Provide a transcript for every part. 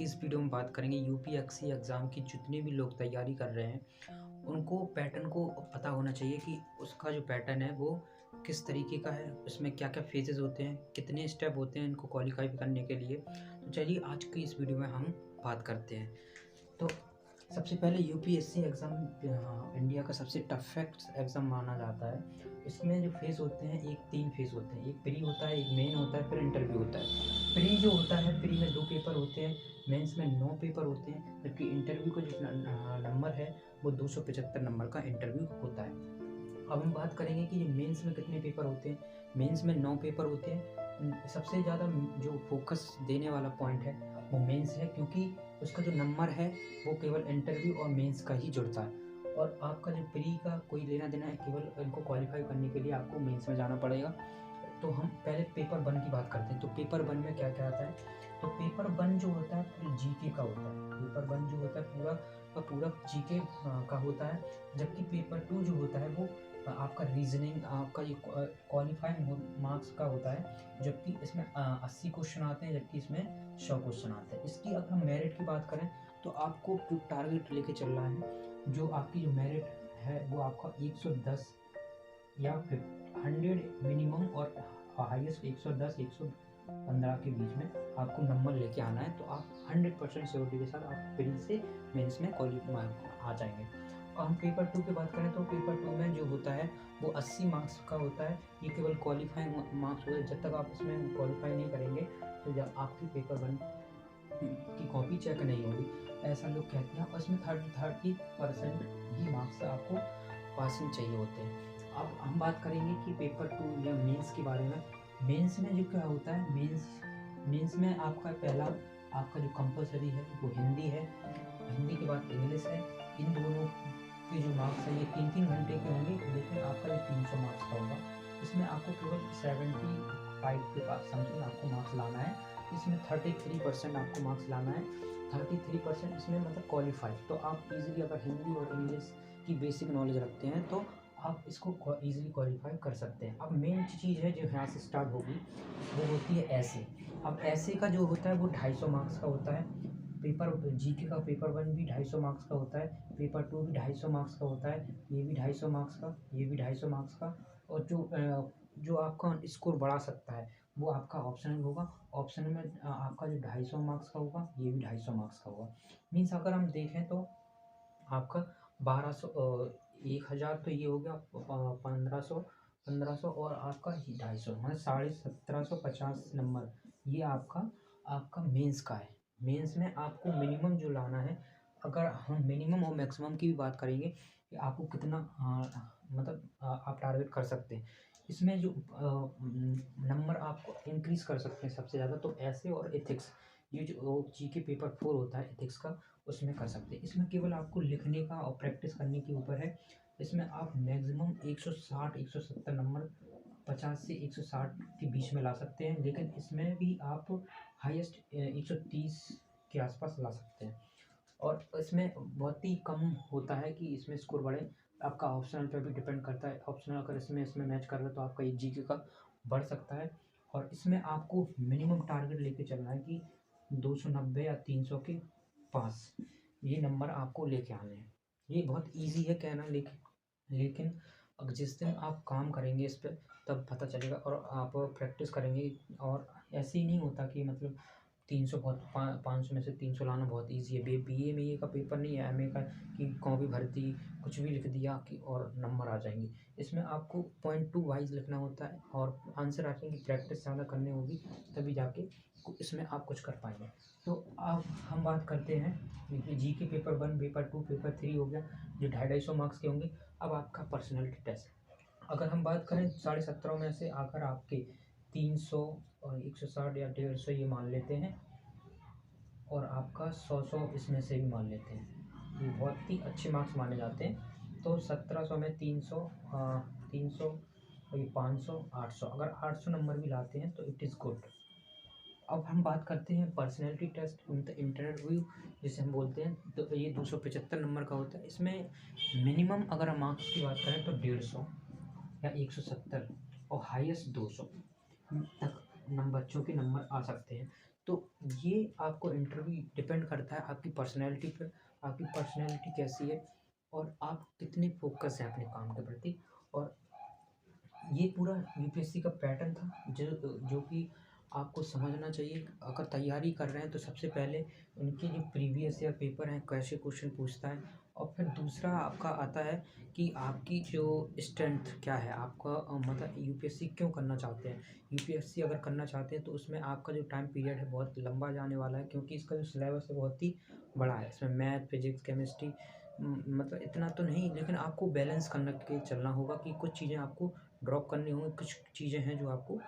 की इस वीडियो में बात करेंगे यूपीएससी एग्ज़ाम की। जितने भी लोग तैयारी कर रहे हैं उनको पैटर्न को पता होना चाहिए कि उसका जो पैटर्न है वो किस तरीके का है, उसमें क्या-क्या फ़ेजेज़ होते हैं, कितने स्टेप होते हैं इनको क्वालीफ़ाई करने के लिए। तो चलिए आज की इस वीडियो में हम बात करते हैं। तो सबसे पहले यूपीएससी एग्ज़ाम इंडिया का सबसे टफेस्ट एग्ज़ाम माना जाता है। इसमें जो फ़ेज़ होते हैं, 3 फ़ेज़ होते हैं। एक प्री होता है, एक मेन होता है, फिर इंटरव्यू होता है। प्री जो होता है, प्री में 2 पेपर होते हैं, मेंस में 9 पेपर होते हैं, जबकि इंटरव्यू का जो नंबर है वो 275 नंबर का इंटरव्यू होता है। अब हम बात करेंगे कि मेंस में कितने पेपर होते हैं। मेंस में 9 पेपर होते हैं। सबसे ज़्यादा जो फ़ोकस देने वाला पॉइंट है वो मेंस है, क्योंकि उसका जो नंबर है वो केवल इंटरव्यू और मेंस का ही जुड़ता है। और आपका जो प्री का कोई लेना-देना है, केवल इनको क्वालीफ़ाई करने के लिए आपको मेंस में जाना पड़ेगा। तो हम पहले पेपर 1 की बात करते हैं। तो पेपर 1 में क्या-क्या आता है? तो पेपर 1 जो होता है पूरा जीके का होता है। पेपर 1 जो होता है पूरा का पूरा जीके का होता है, जबकि पेपर 2 जो होता है वो आपका रीज़निंग, आपका ये क्वालीफाइंग मार्क्स का होता है, जबकि इसमें 80 क्वेश्चन आते हैं, जबकि इसमें 100 क्वेश्चन आते हैं। इसकी अगर हम मेरिट की बात करें तो आपको जो टारगेट लेके चलना है, जो आपकी जो मेरिट है वो आपका 110 या फिर 100 मिनिमम और हाईएस्ट 110 115 के बीच में आपको नंबर लेके आना है। तो आप 100% श्योरिटी के साथ आप प्री से मेंस में आ जाएंगे। और हम पेपर 2 की बात करें तो पेपर 2 में जो होता है वो 80 मार्क्स का होता है। ये केवल क्वालिफाइंग मार्क्स होते हैं। जब तक आप इसमें क्वालिफाई नहीं करेंगे तो जब आपकी पेपर 1 की कॉपी चेक नहीं होगी, ऐसा लोग कहते हैं। और इसमें 30% ही मार्क्स आपको पासिंग चाहिए होते हैं। अब हम बात करेंगे कि पेपर 2 या मेंस के बारे में। मेंस में जो क्या होता है, मेंस में आपका पहला आपका जो कंपल्सरी है वो हिंदी है। हिंदी के बाद इंग्लिश है। इन दोनों के जो मार्क्स हैं ये 3-3 घंटे के होंगे, लेकिन आपका ये 300 मार्क्स का होगा। इसमें आपको केवल 75 के पास समथिंग आपको मार्क्स लाना है। इसमें 33% आपको मार्क्स लाना है। 33% इसमें मतलब क्वालीफाई। तो आप इजीली अगर हिंदी और इंग्लिश की बेसिक नॉलेज रखते हैं तो आप इसको ईजिली क्वालीफाई कर सकते हैं। अब मेन चीज़ है जो यहाँ से स्टार्ट होगी वो होती है ऐसे। अब ऐसे का जो होता है वो 250 मार्क्स का होता है। पेपर जीके का पेपर 1 भी 250 मार्क्स का होता है। पेपर 2 भी 250 मार्क्स का होता है। ये भी 250 मार्क्स का, ये भी 250 मार्क्स का। और जो आपका स्कोर बढ़ा सकता है वो आपका ऑप्शनल होगा। ऑप्शनल में आपका जो 250 मार्क्स का होगा ये भी 250 मार्क्स का होगा। मीन्स अगर हम देखें तो आपका 1200 1000 तो ये हो गया, 1500 और आपका 250 मतलब 1750 नंबर। ये आपका आपका मेंस का है। मेंस में आपको मिनिमम जो लाना है, अगर हम मिनिमम और मैक्सिमम की भी बात करेंगे कि आपको कितना मतलब आप टारगेट कर सकते हैं। इसमें जो नंबर आपको इंक्रीज़ कर सकते हैं सबसे ज़्यादा तो ऐसे और एथिक्स, ये जो जीके पेपर 4 होता है एथिक्स का, उसमें कर सकते हैं। इसमें केवल आपको लिखने का और प्रैक्टिस करने के ऊपर है। इसमें आप मैक्सिमम 160 170 नंबर 50 से 160 के बीच में ला सकते हैं, लेकिन इसमें भी आप हाईएस्ट 130 के आसपास ला सकते हैं। और इसमें बहुत ही कम होता है कि इसमें स्कोर बढ़े। आपका ऑप्शनल पे भी डिपेंड करता है। ऑप्शनल अगर इसमें मैच कर रहा है तो आपका ये जीके का बढ़ सकता है। और इसमें आपको मिनिमम टारगेट लेके चलना है कि 290 या 300 के पास ये नंबर आपको लेके आने हैं। ये बहुत ईज़ी है कहना, लेकिन अब जिस दिन आप काम करेंगे इस पे तब पता चलेगा और आप प्रैक्टिस करेंगे। और ऐसे ही नहीं होता कि मतलब 300 बहुत 500 में से 300 लाना बहुत ईज़ी है। बीए में ये का पेपर नहीं है, एमए का कि कॉपी भर दी, कुछ भी लिख दिया कि और नंबर आ जाएँगे। इसमें आपको पॉइंट टू वाइज़ लिखना होता है और आंसर राइटिंग की प्रैक्टिस ज़्यादा करनी होगी, तभी जाके इसमें आप कुछ कर पाएँगे। तो अब हम बात करते हैं देखिए, जीके पेपर 1, पेपर 2, पेपर 3 हो गया जो 250 मार्क्स के होंगे। अब आपका पर्सनैलिटी टेस्ट, अगर हम बात करें 17.5 में से अगर आपके 300 और 160 या 150 ये मान लेते हैं और आपका 100 इसमें से भी मान लेते हैं, ये बहुत ही अच्छे मार्क्स माने जाते हैं। तो 1700 में 300 300 और ये 500 800, अगर 800 नंबर भी लाते हैं तो इट इज़ गुड। अब हम बात करते हैं पर्सनैलिटी टेस्ट इंटरव्यू जिसे हम बोलते हैं। तो ये 275 नंबर का होता है। इसमें मिनिमम अगर हम मार्क्स की बात करें तो 150 या 170 और हाईएस्ट 200 तक बच्चों के नंबर आ सकते हैं। तो ये आपको इंटरव्यू डिपेंड करता है आपकी पर्सनैलिटी पर, आपकी पर्सनैलिटी कैसी है और आप कितने फ़ोकस हैं अपने काम के प्रति। और ये पूरा यूपीएससी का पैटर्न था जो कि आपको समझना चाहिए। अगर तैयारी कर रहे हैं तो सबसे पहले उनके जो प्रीवियस ईयर पेपर हैं कैसे क्वेश्चन पूछता है, और फिर दूसरा आपका आता है कि आपकी जो स्ट्रेंथ क्या है, आपका मतलब यूपीएससी क्यों करना चाहते हैं। यूपीएससी अगर करना चाहते हैं तो उसमें आपका जो टाइम पीरियड है बहुत लंबा जाने वाला है, क्योंकि इसका जो सिलेबस है बहुत ही बड़ा है। इसमें मैथ, फिजिक्स, केमिस्ट्री, मतलब इतना तो नहीं, लेकिन आपको बैलेंस करने के चलना होगा कि कुछ चीज़ें आपको ड्रॉप करनी होंगी, कुछ चीज़ें हैं जो आपको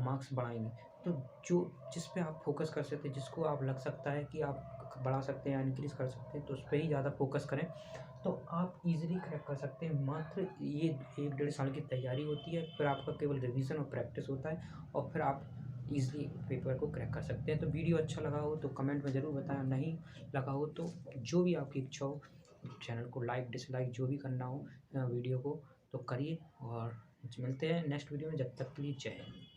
मार्क्स बढ़ाएँगी। तो जो जिस पे आप फ़ोकस कर सकते हैं, जिसको आप लग सकता है कि आप बढ़ा सकते हैं या इंक्रीज़ कर सकते हैं, तो उस पे ही ज़्यादा फ़ोकस करें, तो आप ईज़िली क्रैक कर सकते हैं। मात्र ये 1 डेढ़ साल की तैयारी होती है, फिर आपका केवल रिवीज़न और प्रैक्टिस होता है, और फिर आप ईज़िली पेपर को क्रैक कर सकते हैं। तो वीडियो अच्छा लगा हो तो कमेंट में ज़रूर बताएँ, नहीं लगा हो तो जो भी आपकी इच्छा हो, चैनल को लाइक, डिसलाइक जो भी करना हो वीडियो को तो करिए। और मिलते हैं नेक्स्ट वीडियो में, जब तक के लिए जय हिंद।